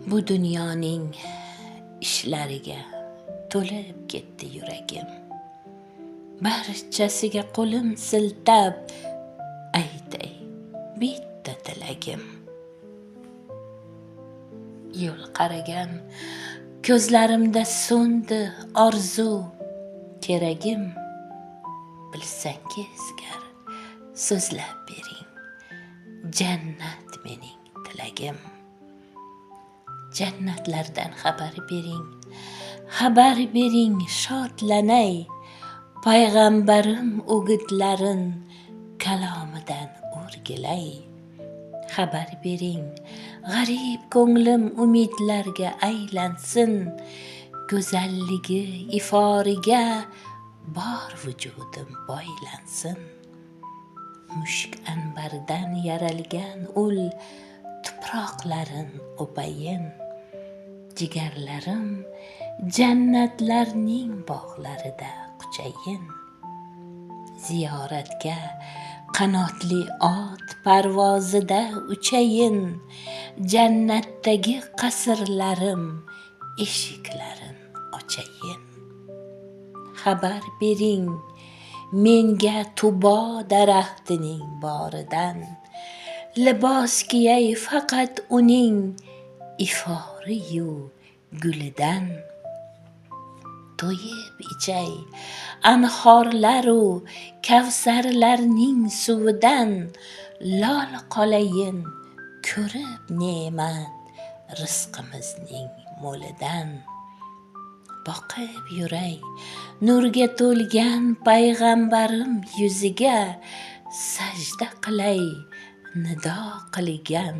Bu dunyoning ishlariga to'lib ketdi yuragim. Barchasiga qo'lim siltab aytay bitta tilagim. Yo'l qaragan ko'zlarimda so'ndi orzu keragim. Bilsangiz gar so'zlab bering, jannat mening tilagim. Jannatlardan xabar bering shodlanay. Payg'ambarim o'gitlarin kalomidan o'rgilay. Xabar bering g'arib ko'nglim umidlarga aylansin. Go'zalligi iforiga bor vujudim boylansin. Mushk anbardan yaralgan ul tuproqlarin o'payin. Jigarlarim jannatlarning bog'larida quchayin. Ziyoratga qanotli ot parvozida uchayin. Jannatdagi qasrlarim eshiklarin ochayin. Xabar bering menga Tubo daraxtining boridan. Libos kiyay faqat uning ifori-yu gulidan. To'yib ichay anhorlaru kavsarlarning suvidan. Lol qolayin ko'rib ne'mat rizqimizning mo'lidan. Boqib yuray nurga to'lgan payg'ambarim yuziga. Sajda qilay nido qilgan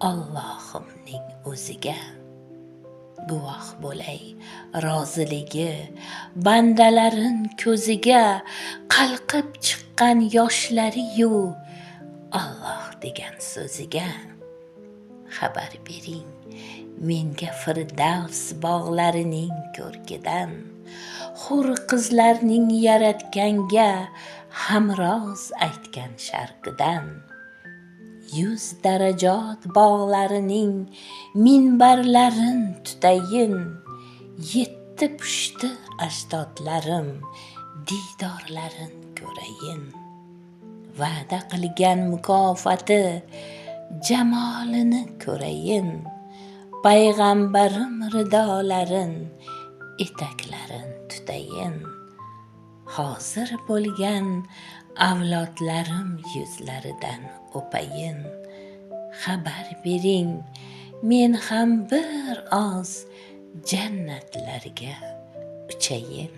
Allohimning o'ziga. Guvoh bo'lay roziligi bandalarin ko'ziga. Qalqib chiqqan yoshlari-yu Alloh degan so'ziga. Xabar bering menga Firdavs bog'larining ko'rkidan. Hur qizlarning yaratganga hamroz aytgan sharqidan. 100 darajot bog'larining minbarlarin tutayin. 7 pushti ajdodlarim diydorlarin ko'rayin. Va'da qilgan mukofoti jamolini ko'rayin. Payg'ambarim ridolarin etaklarin tutayin. Hozir bo'lgan avlodlarim yuzlaridan o'payin. Xabar bering men ham bir oz jannatlarga uchayin.